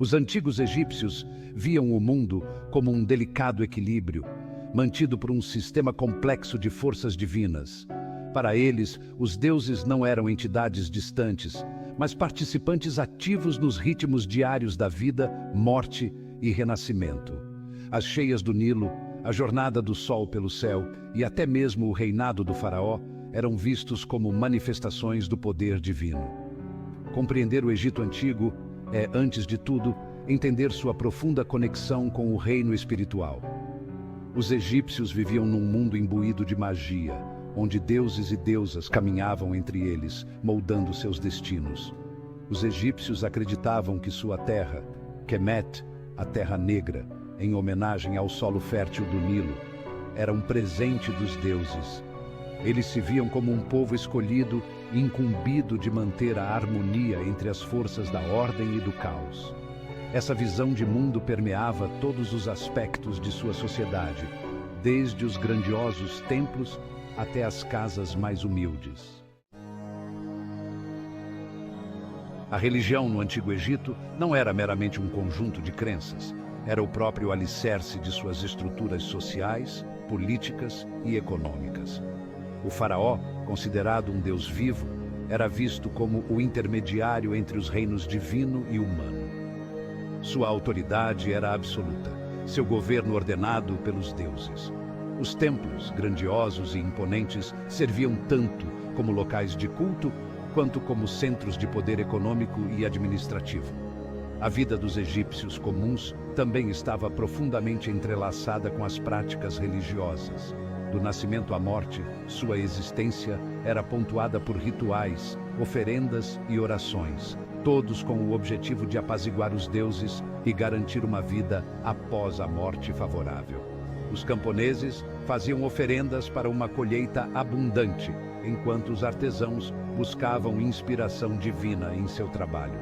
Os antigos egípcios viam o mundo como um delicado equilíbrio, mantido por um sistema complexo de forças divinas. Para eles, os deuses não eram entidades distantes, mas participantes ativos nos ritmos diários da vida, morte e renascimento. As cheias do Nilo, a jornada do sol pelo céu e até mesmo o reinado do faraó eram vistos como manifestações do poder divino. Compreender o Egito Antigo é, antes de tudo, entender sua profunda conexão com o reino espiritual. Os egípcios viviam num mundo imbuído de magia, onde deuses e deusas caminhavam entre eles, moldando seus destinos. Os egípcios acreditavam que sua terra, Kemet, a Terra Negra, em homenagem ao solo fértil do Nilo, era um presente dos deuses. Eles se viam como um povo escolhido e incumbido de manter a harmonia entre as forças da ordem e do caos. Essa visão de mundo permeava todos os aspectos de sua sociedade, desde os grandiosos templos até as casas mais humildes. A religião no Antigo Egito não era meramente um conjunto de crenças, era o próprio alicerce de suas estruturas sociais, políticas e econômicas. O faraó, considerado um deus vivo, era visto como o intermediário entre os reinos divino e humano. Sua autoridade era absoluta, seu governo ordenado pelos deuses. Os templos, grandiosos e imponentes, serviam tanto como locais de culto, quanto como centros de poder econômico e administrativo. A vida dos egípcios comuns também estava profundamente entrelaçada com as práticas religiosas. Do nascimento à morte, sua existência era pontuada por rituais, oferendas e orações, todos com o objetivo de apaziguar os deuses e garantir uma vida após a morte favorável. Os camponeses faziam oferendas para uma colheita abundante, enquanto os artesãos buscavam inspiração divina em seu trabalho.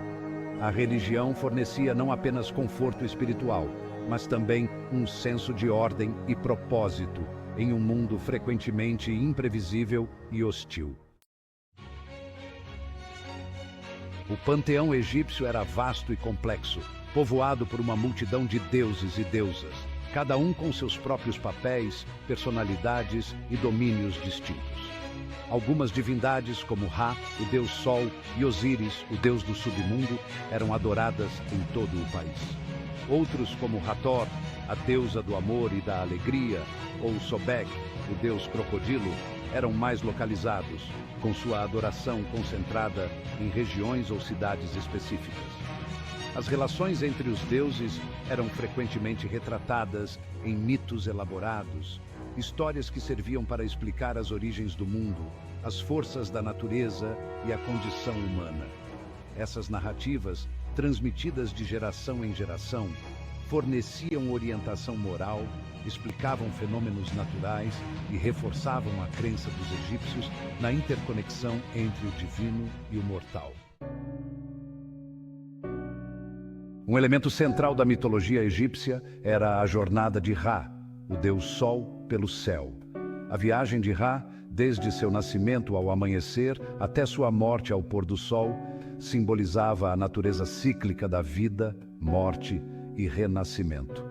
A religião fornecia não apenas conforto espiritual, mas também um senso de ordem e propósito em um mundo frequentemente imprevisível e hostil. O panteão egípcio era vasto e complexo, povoado por uma multidão de deuses e deusas, cada um com seus próprios papéis, personalidades e domínios distintos. Algumas divindades, como Ra, o deus Sol, e Osíris, o deus do submundo, eram adoradas em todo o país. Outros, como Hathor, a deusa do amor e da alegria, ou Sobek, o deus crocodilo, eram mais localizados, com sua adoração concentrada em regiões ou cidades específicas. As relações entre os deuses eram frequentemente retratadas em mitos elaborados, histórias que serviam para explicar as origens do mundo, as forças da natureza e a condição humana. Essas narrativas, transmitidas de geração em geração, forneciam orientação moral, explicavam fenômenos naturais e reforçavam a crença dos egípcios na interconexão entre o divino e o mortal. Um elemento central da mitologia egípcia era a jornada de Ra, o deus Sol, pelo céu. A viagem de Ra, desde seu nascimento ao amanhecer até sua morte ao pôr do sol, simbolizava a natureza cíclica da vida, morte e renascimento.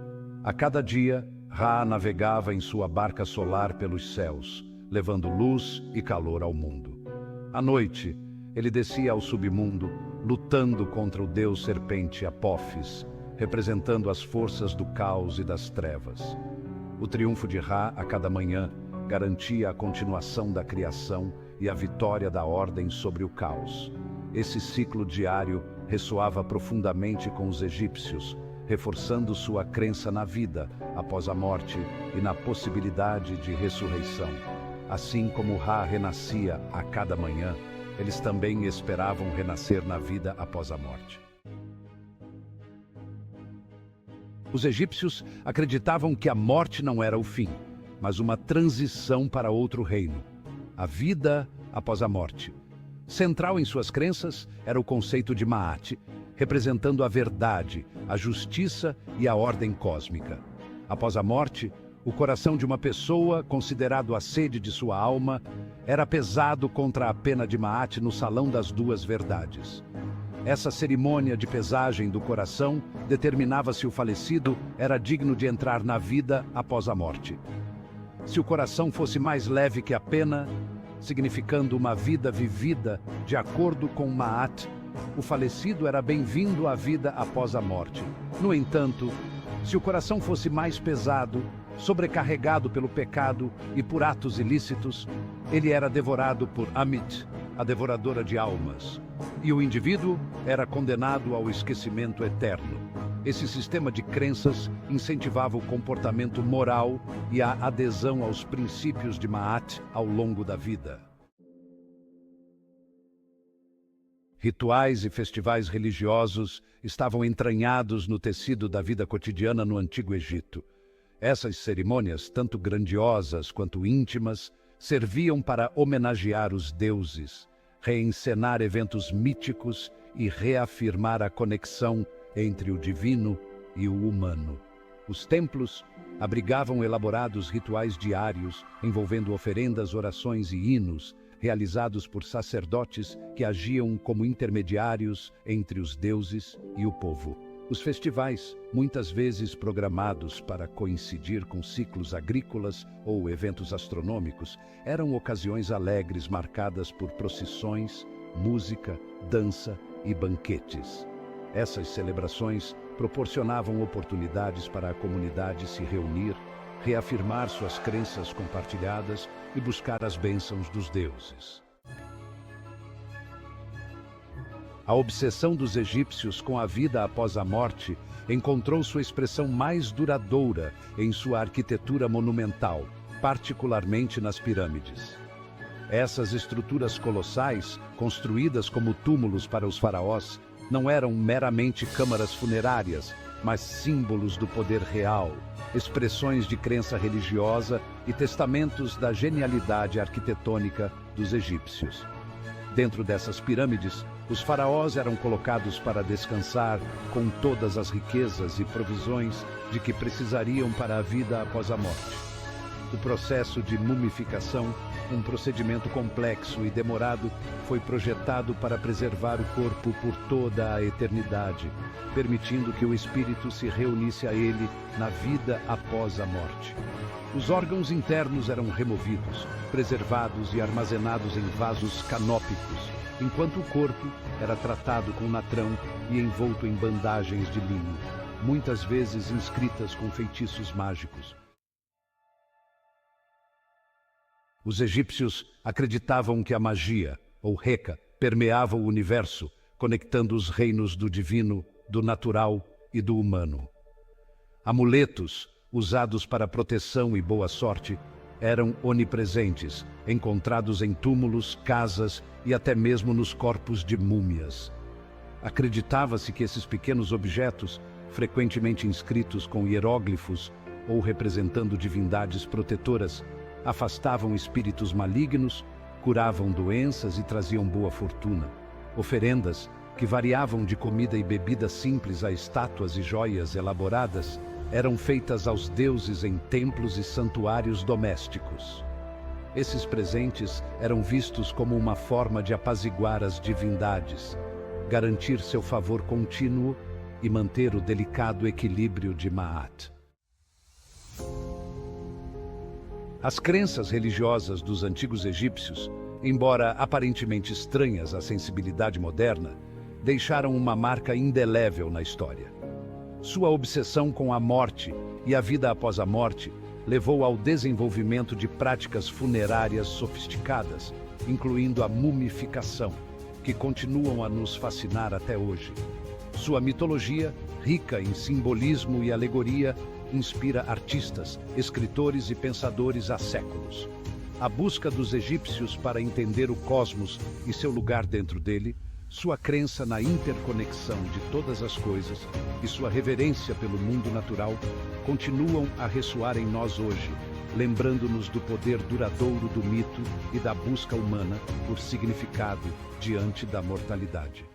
A cada dia, Ra navegava em sua barca solar pelos céus, levando luz e calor ao mundo. À noite, ele descia ao submundo, lutando contra o deus serpente Apófis, representando as forças do caos e das trevas. O triunfo de Ra a cada manhã garantia a continuação da criação e a vitória da ordem sobre o caos. Esse ciclo diário ressoava profundamente com os egípcios, reforçando sua crença na vida após a morte e na possibilidade de ressurreição. Assim como Ra renascia a cada manhã, eles também esperavam renascer na vida após a morte. Os egípcios acreditavam que a morte não era o fim, mas uma transição para outro reino, a vida após a morte. Central em suas crenças era o conceito de Maat, representando a verdade, a justiça e a ordem cósmica. Após a morte, o coração de uma pessoa, considerado a sede de sua alma, era pesado contra a pena de Maat no Salão das Duas Verdades. Essa cerimônia de pesagem do coração determinava se o falecido era digno de entrar na vida após a morte. Se o coração fosse mais leve que a pena, significando uma vida vivida de acordo com Ma'at, o falecido era bem-vindo à vida após a morte. No entanto, se o coração fosse mais pesado, sobrecarregado pelo pecado e por atos ilícitos, ele era devorado por Amit, a devoradora de almas, e o indivíduo era condenado ao esquecimento eterno. Esse sistema de crenças incentivava o comportamento moral e a adesão aos princípios de Ma'at ao longo da vida. Rituais e festivais religiosos estavam entranhados no tecido da vida cotidiana no Antigo Egito. Essas cerimônias, tanto grandiosas quanto íntimas, serviam para homenagear os deuses, reencenar eventos míticos e reafirmar a conexão entre o divino e o humano. Os templos abrigavam elaborados rituais diários, envolvendo oferendas, orações e hinos, realizados por sacerdotes que agiam como intermediários entre os deuses e o povo. Os festivais, muitas vezes programados para coincidir com ciclos agrícolas ou eventos astronômicos, eram ocasiões alegres marcadas por procissões, música, dança e banquetes. Essas celebrações proporcionavam oportunidades para a comunidade se reunir, reafirmar suas crenças compartilhadas e buscar as bênçãos dos deuses. A obsessão dos egípcios com a vida após a morte encontrou sua expressão mais duradoura em sua arquitetura monumental, particularmente nas pirâmides. Essas estruturas colossais, construídas como túmulos para os faraós, não eram meramente câmaras funerárias, mas símbolos do poder real, expressões de crença religiosa e testamentos da genialidade arquitetônica dos egípcios. Dentro dessas pirâmides, os faraós eram colocados para descansar com todas as riquezas e provisões de que precisariam para a vida após a morte. O processo de mumificação, um procedimento complexo e demorado, foi projetado para preservar o corpo por toda a eternidade, permitindo que o espírito se reunisse a ele na vida após a morte. Os órgãos internos eram removidos, preservados e armazenados em vasos canópicos, enquanto o corpo era tratado com natrão e envolto em bandagens de linho, muitas vezes inscritas com feitiços mágicos. Os egípcios acreditavam que a magia, ou Heka, permeava o universo, conectando os reinos do divino, do natural e do humano. Amuletos, usados para proteção e boa sorte, eram onipresentes, encontrados em túmulos, casas e até mesmo nos corpos de múmias. Acreditava-se que esses pequenos objetos, frequentemente inscritos com hieróglifos ou representando divindades protetoras, afastavam espíritos malignos, curavam doenças e traziam boa fortuna. Oferendas, que variavam de comida e bebida simples a estátuas e joias elaboradas, eram feitas aos deuses em templos e santuários domésticos. Esses presentes eram vistos como uma forma de apaziguar as divindades, garantir seu favor contínuo e manter o delicado equilíbrio de Ma'at. As crenças religiosas dos antigos egípcios, embora aparentemente estranhas à sensibilidade moderna, deixaram uma marca indelével na história. Sua obsessão com a morte e a vida após a morte levou ao desenvolvimento de práticas funerárias sofisticadas, incluindo a mumificação, que continuam a nos fascinar até hoje. Sua mitologia, rica em simbolismo e alegoria, inspira artistas, escritores e pensadores há séculos. A busca dos egípcios para entender o cosmos e seu lugar dentro dele, sua crença na interconexão de todas as coisas e sua reverência pelo mundo natural continuam a ressoar em nós hoje, lembrando-nos do poder duradouro do mito e da busca humana por significado diante da mortalidade.